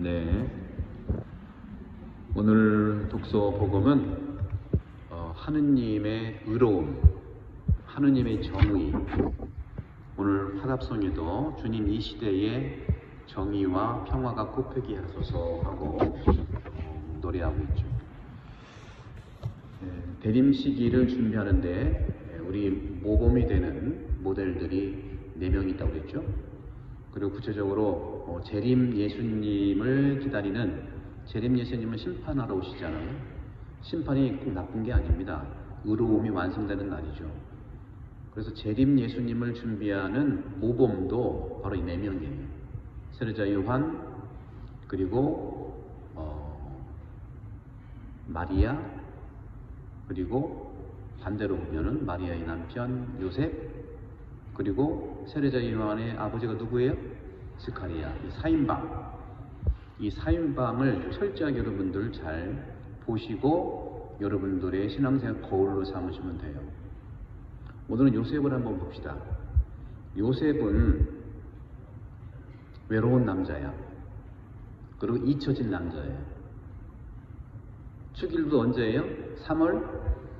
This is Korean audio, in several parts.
네, 오늘 독서 복음은 하느님의 의로움, 하느님의 정의. 오늘 화답송에도 주님 이 시대에 정의와 평화가 꽃피게 하소서 하고 노래하고 있죠. 대림 시기를 준비하는데 우리 모범이 되는 모델들이 4명 있다고 그랬죠. 그리고 구체적으로 재림 예수님을 기다리는, 재림 예수님은 심판하러 오시잖아요. 심판이 꼭 나쁜 게 아닙니다. 의로움이 완성되는 날이죠. 그래서 재림 예수님을 준비하는 모범도 바로 이 4명이에요. 세례자 요한, 그리고 마리아, 그리고 반대로 보면은 마리아의 남편 요셉, 그리고 세례자 요한의 아버지가 누구예요? 스가랴. 이 사인방을 철저하게 여러분들 잘 보시고 여러분들의 신앙생활 거울로 삼으시면 돼요. 오늘은 요셉을 한번 봅시다. 요셉은 외로운 남자야. 그리고 잊혀진 남자예요. 축일도 언제예요? 3월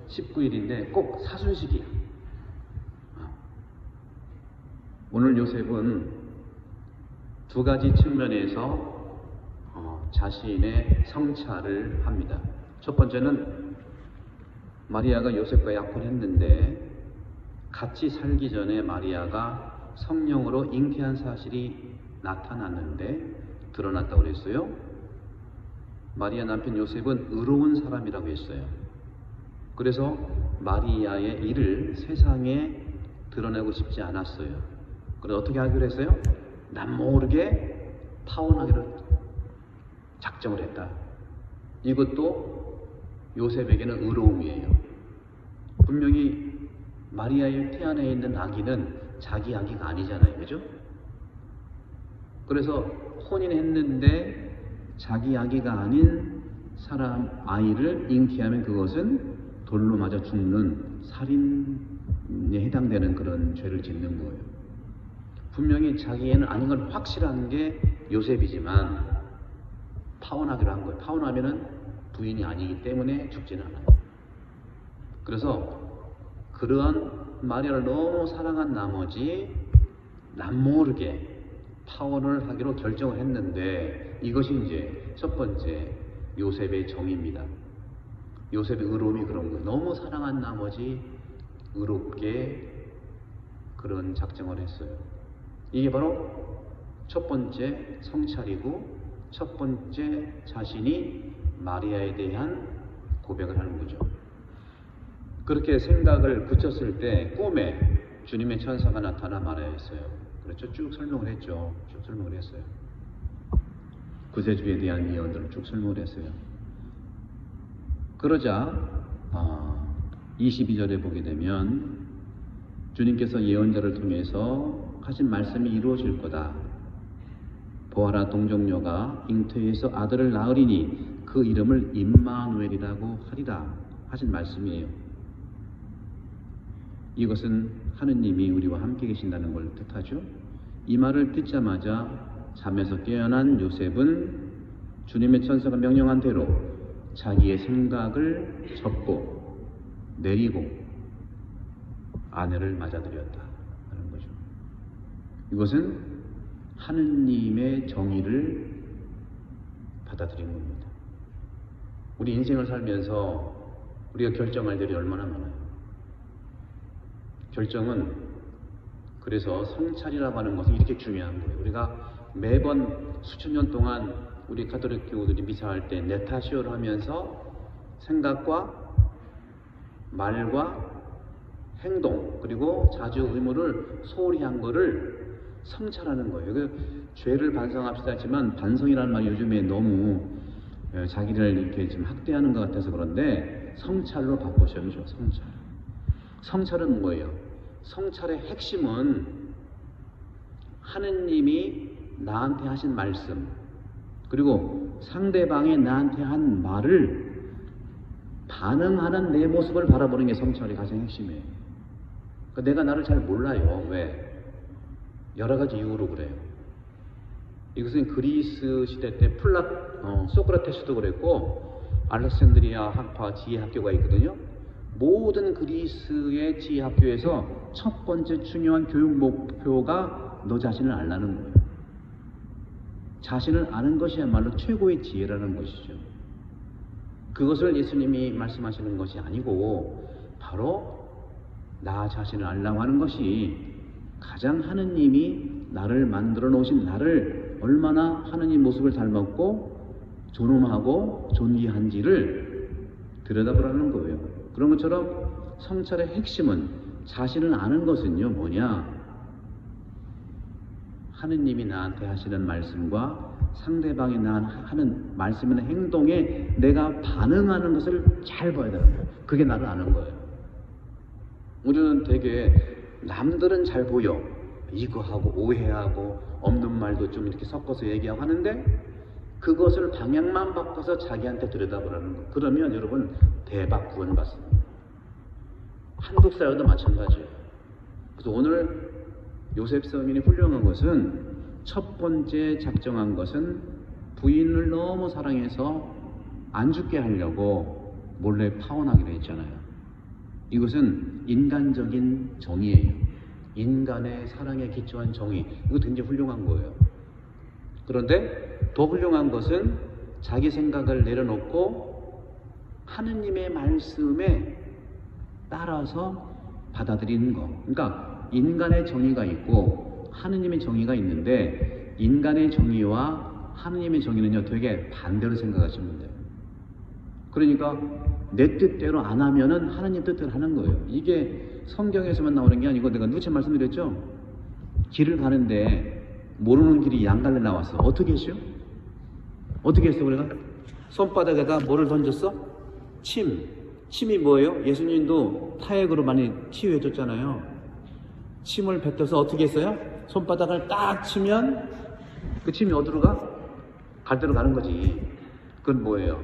19일인데 꼭 사순식이야. 오늘 요셉은 2가지 측면에서 자신의 성찰을 합니다. 첫 번째는 마리아가 요셉과 약혼했는데 같이 살기 전에 마리아가 성령으로 잉태한 사실이 나타났는데 드러났다고 그랬어요. 마리아 남편 요셉은 의로운 사람이라고 했어요. 그래서 마리아의 일을 세상에 드러내고 싶지 않았어요. 그래서 어떻게 하기로 했어요? 남모르게 파혼하기로 작정을 했다. 이것도 요셉에게는 의로움이에요. 분명히 마리아의 태 안에 있는 아기는 자기 아기가 아니잖아요. 그죠? 그래서 혼인했는데 자기 아기가 아닌 사람 아이를 잉태하면 그것은 돌로 맞아 죽는 살인에 해당되는 그런 죄를 짓는 거예요. 분명히 자기애는 아닌 건 확실한 게 요셉이지만 파혼하기로 한 거예요. 파혼하면은 부인이 아니기 때문에 죽지는 않아요. 그래서 그러한 마리아를 너무 사랑한 나머지 남모르게 파혼을 하기로 결정을 했는데 이것이 이제 첫 번째 요셉의 정의입니다. 요셉의 의로움이 그런 거예요. 너무 사랑한 나머지 의롭게 그런 작정을 했어요. 이게 바로 첫 번째 성찰이고 첫 번째 자신이 마리아에 대한 고백을 하는 거죠. 그렇게 생각을 붙였을 때 꿈에 주님의 천사가 나타나 말하였어요. 그렇죠? 쭉 설명을 했죠. 쭉 설명을 했어요. 구세주에 대한 예언들을 쭉 설명을 했어요. 그러자 22절에 보게 되면 주님께서 예언자를 통해서 하신 말씀이 이루어질 거다. 보아라, 동정녀가 잉태해서 아들을 낳으리니 그 이름을 임마누엘이라고 하리라 하신 말씀이에요. 이것은 하느님이 우리와 함께 계신다는 걸 뜻하죠. 이 말을 듣자마자 잠에서 깨어난 요셉은 주님의 천사가 명령한 대로 자기의 생각을 접고 내리고 아내를 맞아들였다 하는 거죠. 이것은 하느님의 정의를 받아들인 겁니다. 우리 인생을 살면서 우리가 결정할 일이 얼마나 많아요. 결정은 그래서 성찰이라고 하는 것은 이렇게 중요한 거예요. 우리가 매번 수천 년 동안 우리 가톨릭 교우들이 미사할 때 네타시오를 하면서 생각과 말과 행동 그리고 자주 의무를 소홀히 한 거를 성찰하는 거예요. 그 죄를 반성합시다 했지만 반성이라는 말이 요즘에 너무 자기를 이렇게 좀 학대하는 것 같아서 그런데 성찰로 바꾸셔야죠. 성찰은 뭐예요? 성찰의 핵심은 하느님이 나한테 하신 말씀 그리고 상대방이 나한테 한 말을 반응하는 내 모습을 바라보는 게 성찰의 가장 핵심이에요. 그러니까 내가 나를 잘 몰라요. 왜? 여러 가지 이유로 그래요. 이것은 그리스 시대 때 소크라테스도 그랬고 알렉산드리아 학파 지혜 학교가 있거든요. 모든 그리스의 지혜 학교에서 첫 번째 중요한 교육 목표가 너 자신을 알라는 거예요. 자신을 아는 것이야말로 최고의 지혜라는 것이죠. 그것을 예수님이 말씀하시는 것이 아니고 바로 나 자신을 알라고 하는 것이 가장 하느님이 나를 만들어 놓으신 나를 얼마나 하느님 모습을 닮았고 존엄하고 존귀한지를 들여다보라는 거예요. 그런 것처럼 성찰의 핵심은 자신을 아는 것은요 뭐냐? 하느님이 나한테 하시는 말씀과 상대방이 나한테 하는 말씀이나 행동에 내가 반응하는 것을 잘 봐야 되는 거예요. 그게 나를 아는 거예요. 우리는 되게 남들은 잘 보여. 이거 하고 오해하고 없는 말도 좀 이렇게 섞어서 얘기하고 하는데 그것을 방향만 바꿔서 자기한테 들여다보라는 거. 그러면 여러분 대박 구원받습니다. 한국 사회도 마찬가지예요. 그래서 오늘 요셉 서민이 훌륭한 것은 첫 번째 작정한 것은 부인을 너무 사랑해서 안 죽게 하려고 몰래 파혼하기로 했잖아요. 이것은 인간적인 정의예요. 인간의 사랑에 기초한 정의. 이거 굉장히 훌륭한 거예요. 그런데 더 훌륭한 것은 자기 생각을 내려놓고 하느님의 말씀에 따라서 받아들이는 거. 그러니까 인간의 정의가 있고 하느님의 정의가 있는데 인간의 정의와 하느님의 정의는요 되게 반대로 생각하시면 돼요. 그러니까 내 뜻대로 안 하면은 하느님 뜻대로 하는 거예요. 이게 성경에서만 나오는 게 아니고 내가 누차 말씀드렸죠. 길을 가는데 모르는 길이 양갈래 나왔어. 어떻게 했어요? 어떻게 했어 우리가? 손바닥에다 뭐를 던졌어? 침이 뭐예요? 예수님도 타액으로 많이 치유해 줬잖아요. 침을 뱉어서 어떻게 했어요? 손바닥을 딱 치면 그 침이 어디로 가? 갈 대로 가는 거지. 그건 뭐예요?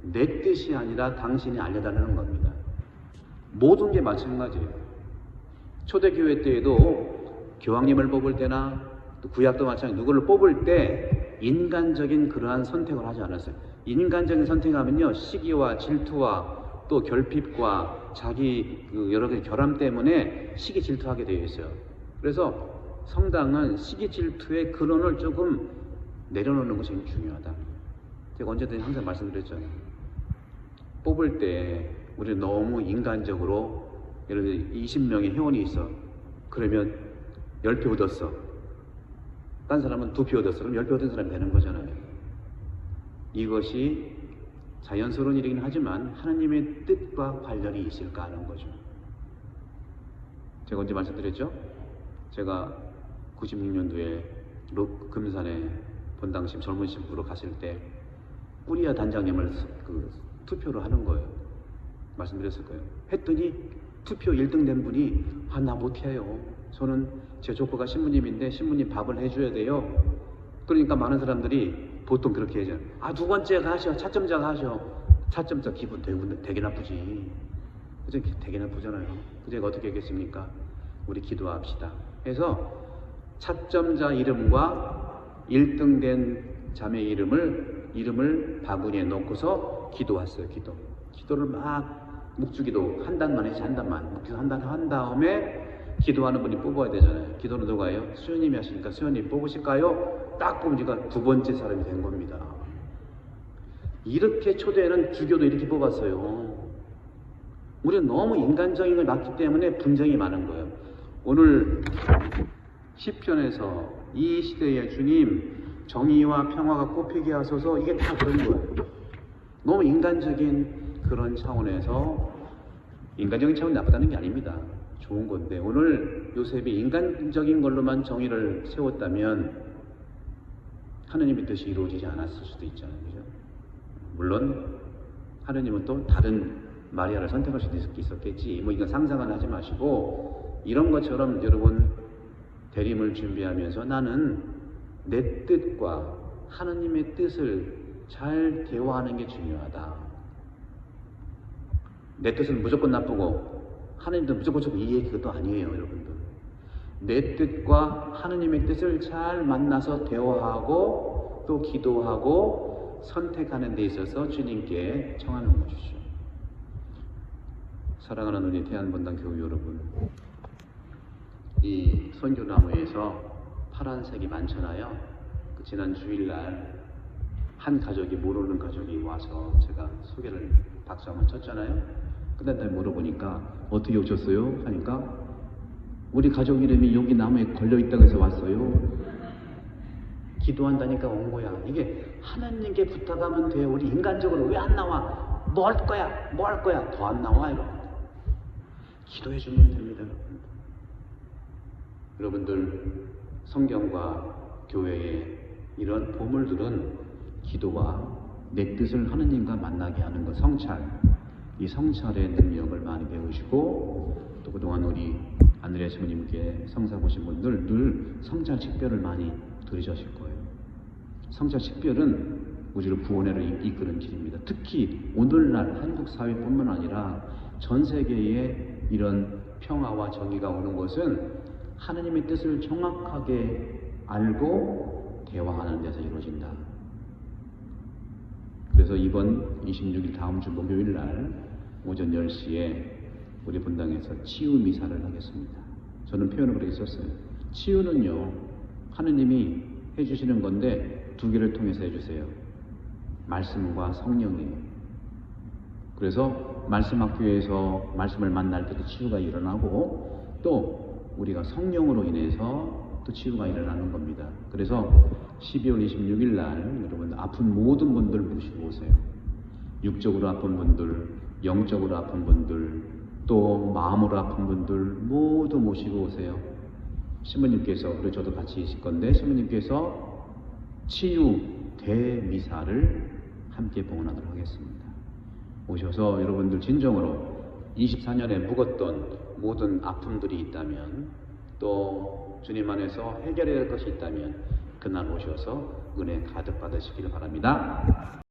내 뜻이 아니라 당신이 알려달라는 겁니다. 모든 게 마찬가지예요. 초대교회 때에도 교황님을 뽑을 때나 또 구약도 마찬가지로 누구를 뽑을 때 인간적인 그러한 선택을 하지 않았어요. 인간적인 선택하면요 시기와 질투와 또 결핍과 자기 여러 가지 결함 때문에 시기 질투하게 되어 있어요. 그래서 성당은 시기 질투의 근원을 조금 내려놓는 것이 중요하다. 제가 언제든 항상 말씀드렸잖아요. 뽑을 때 우리 너무 인간적으로 예를 들어 20명의 회원이 있어. 그러면 10표 얻었어. 딴 사람은 2표 얻었어. 그럼 10표 얻은 사람이 되는 거잖아요. 이것이 자연스러운 일이긴 하지만 하나님의 뜻과 관련이 있을까 하는 거죠. 제가 언제 말씀드렸죠? 제가 96년도에 금산에 본당심 젊은 신부로 갔을 때 꾸리아 단장님을 투표를 하는 거예요. 말씀드렸을 거예요. 했더니 투표 1등 된 분이 나 못해요. 저는 제 조커가 신부님인데 신부님 밥을 해줘야 돼요. 그러니까 많은 사람들이 보통 그렇게 해줘. 두 번째가 하셔. 차점자가 하셔. 차점자 기분 되게 나쁘지. 그죠? 되게 나쁘잖아요. 제가 어떻게 하겠습니까? 우리 기도합시다. 해서 차점자 이름과 1등 된 자매 이름을 바구니에 넣고서 기도했어요. 기도를 막 묵주기도 한 단만 해서 한 단만 묵주기도 한 단 한 다음에 기도하는 분이 뽑아야 되잖아요. 기도는 누가 해요? 수녀님이 하시니까 수녀님 뽑으실까요? 딱 보면 제가 2번째 사람이 된 겁니다. 이렇게 초대에는 주교도 이렇게 뽑았어요. 우리는 너무 인간적인 걸 낳기 때문에 분쟁이 많은 거예요. 오늘 시편에서 이 시대의 주님 정의와 평화가 꽃피게 하소서, 이게 다 그런 거예요. 너무 인간적인 그런 차원에서, 인간적인 차원이 나쁘다는 게 아닙니다. 좋은 건데, 오늘 요셉이 인간적인 걸로만 정의를 세웠다면 하느님의 뜻이 이루어지지 않았을 수도 있잖아요. 그죠? 물론 하느님은 또 다른 마리아를 선택할 수도 있었겠지. 이건 상상은 하지 마시고, 이런 것처럼 여러분 대림을 준비하면서 나는 내 뜻과 하느님의 뜻을 잘 대화하는 게 중요하다. 내 뜻은 무조건 나쁘고 하느님도 무조건 좋고, 이 얘기가 또 아니에요. 여러분들, 내 뜻과 하느님의 뜻을 잘 만나서 대화하고 또 기도하고 선택하는 데 있어서 주님께 청하는 것이죠. 사랑하는 우리 대한본당교회 여러분, 이 선교나무에서 파란색이 많잖아요. 지난 주일날 한 가족이, 모르는 가족이 와서 제가 소개를 박수 한번 쳤잖아요. 그다음에 물어보니까 어떻게 오셨어요? 하니까 우리 가족 이름이 여기 나무에 걸려있다고 해서 왔어요. 기도한다니까 온 거야. 이게 하나님께 부탁하면 돼요. 우리 인간적으로 왜 안 나와? 뭐 할 거야? 뭐 할 거야? 더 안 나와? 이러면 기도해 주면 됩니다. 여러분들 성경과 교회의 이런 보물들은 기도와 내 뜻을 하느님과 만나게 하는 것, 성찰, 이 성찰의 능력을 많이 배우시고, 또 그동안 우리 안드레아 신부님께 성사 보신 분들 늘 성찰 식별을 많이 들으셨을 거예요. 성찰 식별은 우리를 구원회를 이끄는 길입니다. 특히 오늘날 한국 사회뿐만 아니라 전 세계에 이런 평화와 정의가 오는 것은 하느님의 뜻을 정확하게 알고 대화하는 데서 이루어진다. 그래서 이번 26일 다음 주 목요일 날 오전 10시에 우리 본당에서 치유 미사를 하겠습니다. 저는 표현을 그렇게 썼어요. 치유는요, 하느님이 해주시는 건데 두 개를 통해서 해주세요. 말씀과 성령이에요. 그래서 말씀학교에서 말씀을 만날 때도 치유가 일어나고, 또 우리가 성령으로 인해서 또 치유가 일어나는 겁니다. 그래서 12월 26일 날 여러분 아픈 모든 분들 모시고 오세요. 육적으로 아픈 분들, 영적으로 아픈 분들, 또 마음으로 아픈 분들 모두 모시고 오세요. 신부님께서, 그리고 저도 같이 있을 건데 신부님께서 치유 대미사를 함께 봉헌하도록 하겠습니다. 오셔서 여러분들 진정으로 24년에 묵었던 모든 아픔들이 있다면, 또 주님 안에서 해결해야 할 것이 있다면 그날 오셔서 은혜 가득 받으시기를 바랍니다.